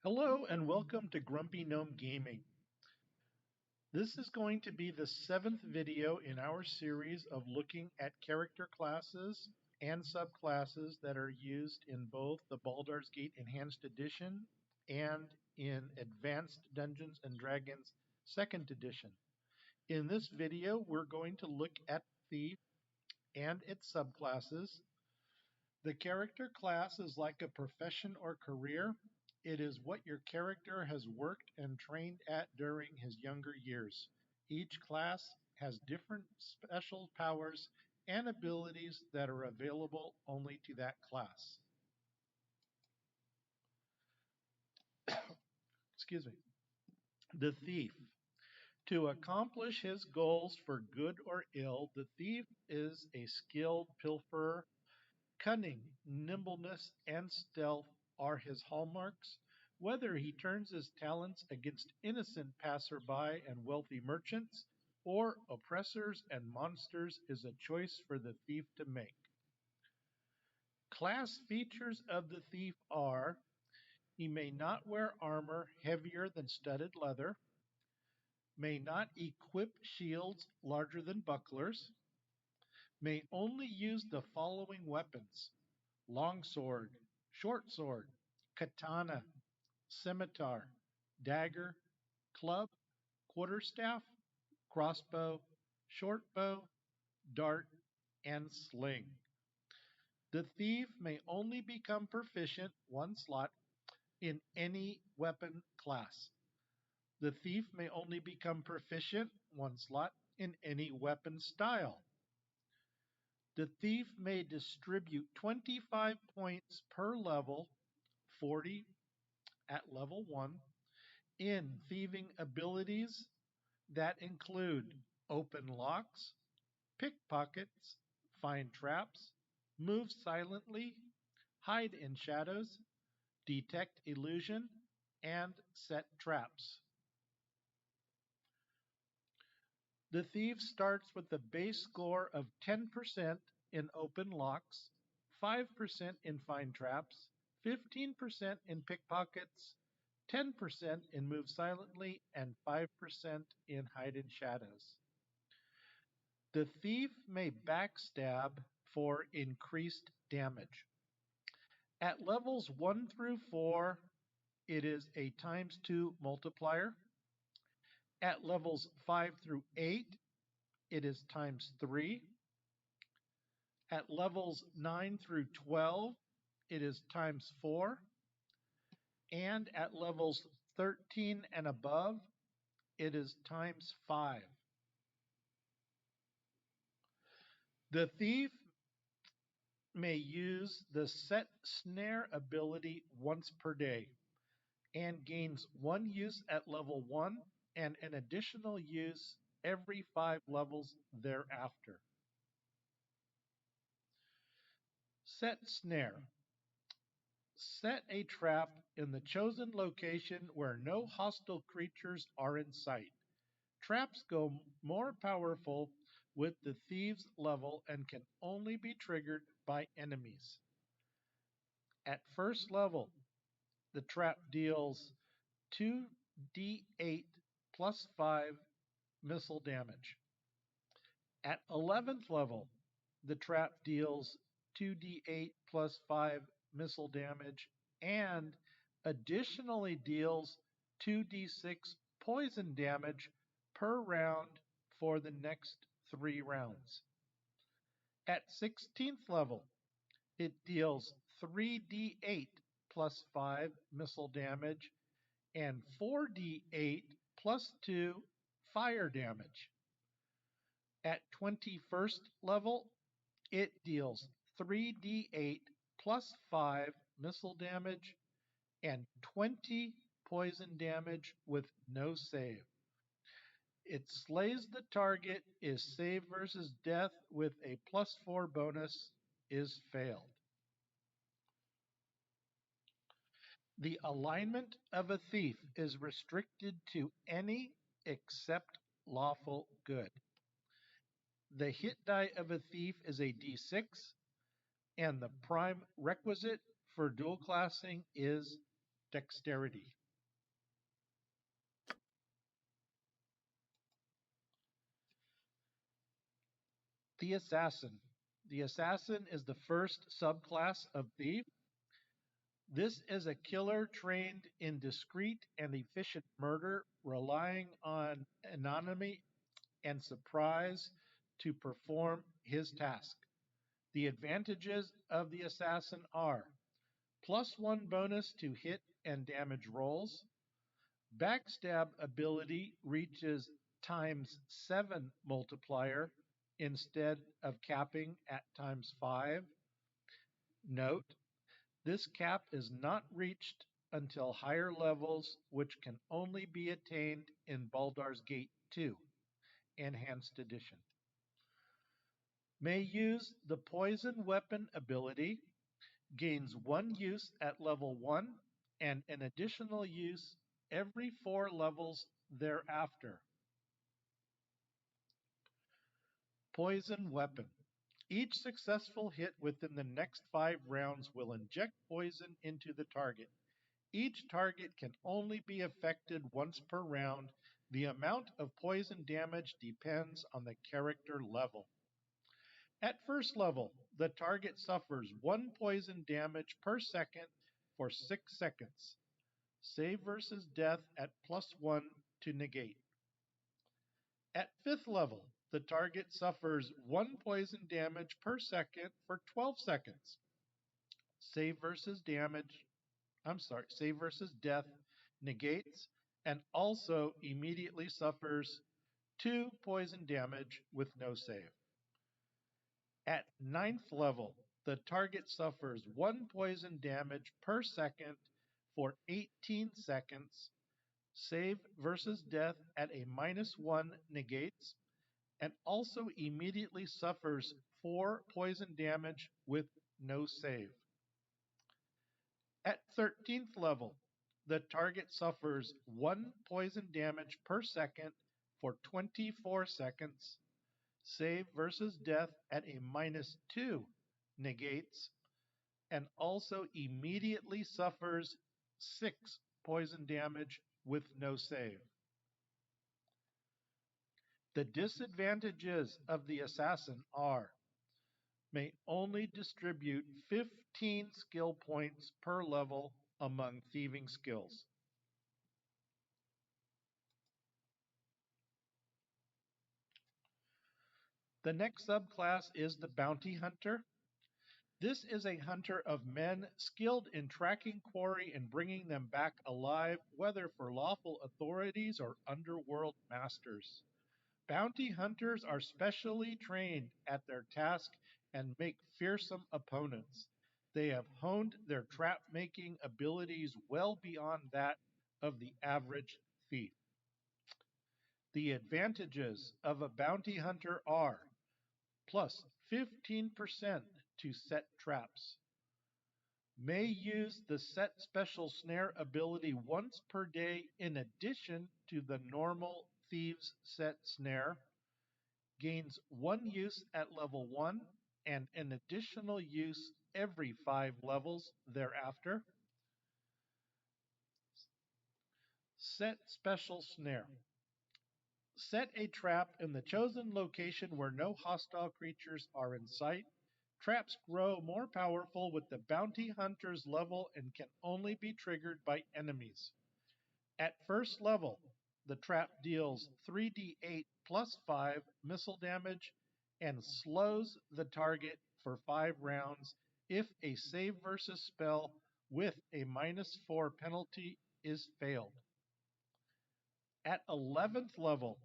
Hello and welcome to Grumpy Gnome Gaming. This is going to be the 7th video in our series of looking at character classes and subclasses that are used in both the Baldur's Gate Enhanced Edition and in Advanced Dungeons & Dragons 2nd Edition. In this video, we're going to look at Thief and its subclasses. The character class is like a profession or career. It is what your character has worked and trained at during his younger years. Each class has different special powers and abilities that are available only to that class. Excuse me. The Thief. To accomplish his goals for good or ill, the thief is a skilled pilferer. Cunning, nimbleness, and stealth are his hallmarks. Whether he turns his talents against innocent passerby and wealthy merchants, or oppressors and monsters, is a choice for the thief to make. Class features of the thief are: he may not wear armor heavier than studded leather, may not equip shields larger than bucklers, may only use the following weapons: longsword, short sword, katana, scimitar, dagger, club, quarterstaff, crossbow, short bow, dart, and sling. The thief may only become proficient one slot in any weapon class. The thief may only become proficient one slot in any weapon style. The thief may distribute 25 points per level, 40 at level 1, in thieving abilities that include open locks, pickpockets, find traps, move silently, hide in shadows, detect illusion, and set traps. The thief starts with a base score of 10% in open locks, 5% in find traps, 15% in pickpockets, 10% in move silently, and 5% in hide in shadows. The thief may backstab for increased damage. At levels 1 through 4, it is a ×2 multiplier. At levels 5 through 8, it is ×3. At levels 9 through 12, it is ×4. And at levels 13 and above, it is ×5. The thief may use the set snare ability once per day and gains 1 use at level 1 and an additional use every 5 levels thereafter. Set snare. Set a trap in the chosen location where no hostile creatures are in sight. Traps go more powerful with the thief's level and can only be triggered by enemies. At first level, the trap deals 2d8 plus 5 missile damage. At 11th level, the trap deals 2d8 plus 5 missile damage and additionally deals 2d6 poison damage per round for the next 3 rounds. At 16th level, it deals 3d8 plus 5 missile damage and 4d8 plus 2 fire damage. At 21st level, it deals 3d8 plus 5 missile damage and 20 poison damage with no save. It slays the target, is save versus death with a +4 bonus, is failed. The alignment of a thief is restricted to any except lawful good. The hit die of a thief is a d6, and the prime requisite for dual classing is dexterity. The Assassin. The Assassin is the first subclass of Thief. This is a killer trained in discreet and efficient murder, relying on anonymity and surprise to perform his task. The advantages of the Assassin are +1 bonus to hit and damage rolls. Backstab ability reaches ×7 multiplier instead of capping at ×5. Note, this cap is not reached until higher levels, which can only be attained in Baldur's Gate 2, Enhanced Edition. May use the Poison Weapon ability, gains 1 use at level 1 and an additional use every 4 levels thereafter. Poison Weapon. Each successful hit within the next 5 rounds will inject poison into the target. Each target can only be affected once per round. The amount of poison damage depends on the character level. At first level, the target suffers 1 poison damage per second for 6 seconds. Save versus death at +1 to negate. At 5th level, the target suffers 1 poison damage per second for 12 seconds. Save versus death negates and also immediately suffers 2 poison damage with no save. At 9th level, the target suffers 1 poison damage per second for 18 seconds. Save versus death at a -1 negates and also immediately suffers 4 poison damage with no save. At 13th level, the target suffers 1 poison damage per second for 24 seconds. Save versus death at a -2 negates and also immediately suffers 6 poison damage with no save. The disadvantages of the Assassin are may only distribute 15 skill points per level among thieving skills. The next subclass is the Bounty Hunter. This is a hunter of men skilled in tracking quarry and bringing them back alive, whether for lawful authorities or underworld masters. Bounty hunters are specially trained at their task and make fearsome opponents. They have honed their trap-making abilities well beyond that of the average thief. The advantages of a bounty hunter are plus 15% to set traps. May use the set special snare ability once per day in addition to the normal thieves set snare. Gains 1 use at level 1 and an additional use every 5 levels thereafter. Set special snare. Set a trap in the chosen location where no hostile creatures are in sight. Traps grow more powerful with the bounty hunter's level and can only be triggered by enemies. At first level, the trap deals 3d8 plus 5 missile damage and slows the target for 5 rounds if a save versus spell with a -4 penalty is failed. At 11th level,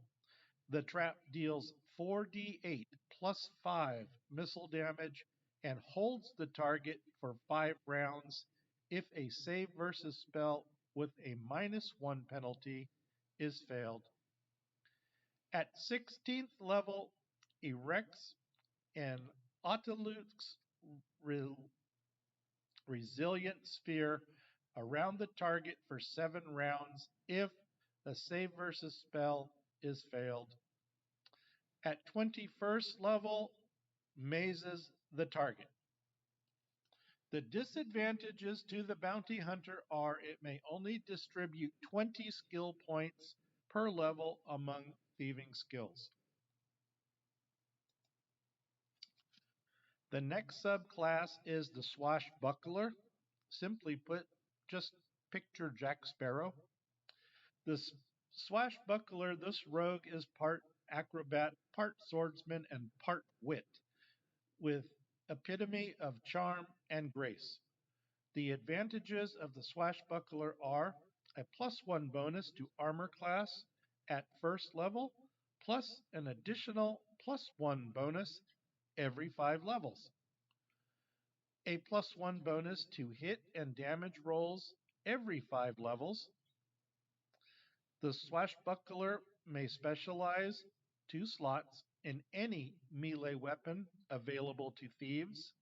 the trap deals 4d8 plus 5 missile damage and holds the target for 5 rounds if a save versus spell with a -1 penalty is failed. At 16th level, erects an Autolux resilient sphere around the target for 7 rounds if the save versus spell is failed. At 21st level, mazes the target. The disadvantages to the bounty hunter are it may only distribute 20 skill points per level among thieving skills. The next subclass is the Swashbuckler. Simply put, just picture Jack Sparrow. This Swashbuckler, this rogue is part acrobat, part swordsman, and part wit, with epitome of charm and grace. The advantages of the Swashbuckler are a +1 bonus to armor class at first level, plus an additional +1 bonus every 5 levels. A +1 bonus to hit and damage rolls every 5 levels. The Swashbuckler may specialize 2 slots in any melee weapon available to thieves,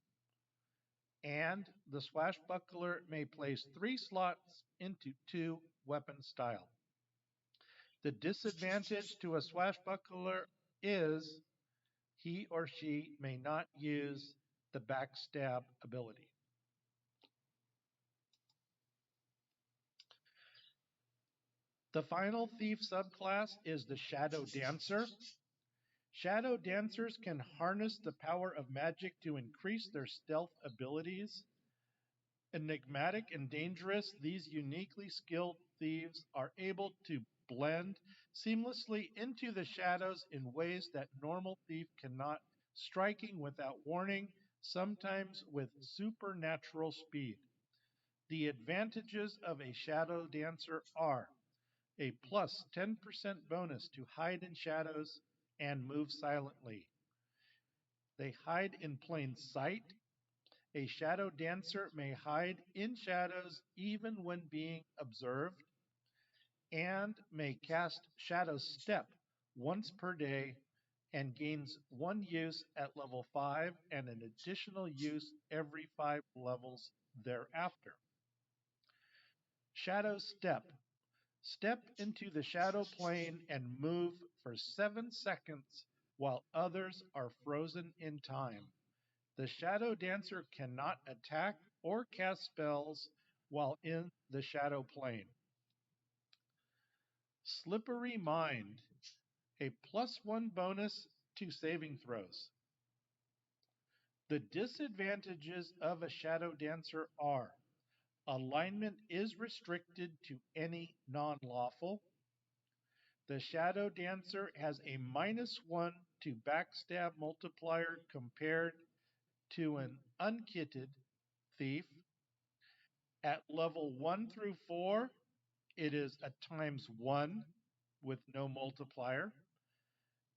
and the Swashbuckler may place 3 slots into 2 weapon style. The disadvantage to a Swashbuckler is he or she may not use the backstab ability. The final thief subclass is the Shadowdancer. Shadowdancers can harness the power of magic to increase their stealth abilities. Enigmatic and dangerous, these uniquely skilled thieves are able to blend seamlessly into the shadows in ways that normal thief cannot, striking without warning, sometimes with supernatural speed. The advantages of a Shadowdancer are a plus 10% bonus to hide in shadows and move silently. They hide in plain sight. A Shadowdancer may hide in shadows even when being observed, and may cast Shadow Step once per day and gains 1 use at level 5 and an additional use every 5 levels thereafter. Shadow Step. Step into the shadow plane and move for 7 seconds while others are frozen in time. The Shadowdancer cannot attack or cast spells while in the shadow plane. Slippery Mind, a +1 bonus to saving throws. The disadvantages of a Shadowdancer are alignment is restricted to any non-lawful. The Shadowdancer has a -1 to backstab multiplier compared to an unkitted thief. At level 1 through 4, it is a ×1 with no multiplier.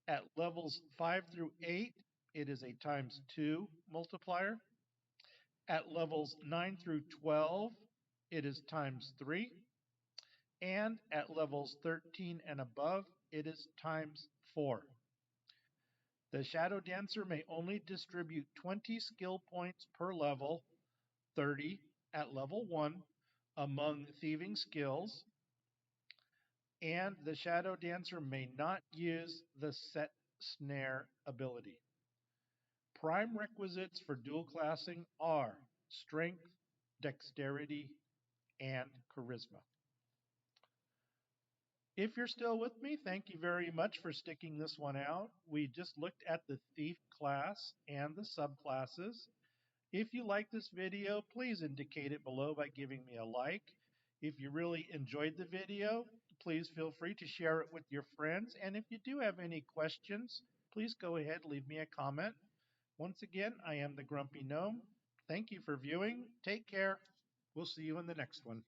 At levels 5 through 8, it is a ×2 multiplier. At levels 9 through 12, it is ×3. And at levels 13 and above, it is ×4. The Shadowdancer may only distribute 20 skill points per level, 30 at level 1, among thieving skills, and the Shadowdancer may not use the set Snare ability. Prime requisites for dual classing are strength, dexterity, and charisma. If you're still with me, thank you very much for sticking this one out. We just looked at the thief class and the subclasses. If you like this video, please indicate it below by giving me a like. If you really enjoyed the video, please feel free to share it with your friends. And if you do have any questions, please go ahead, leave me a comment. Once again, I am the Grumpy Gnome. Thank you for viewing. Take care. We'll see you in the next one.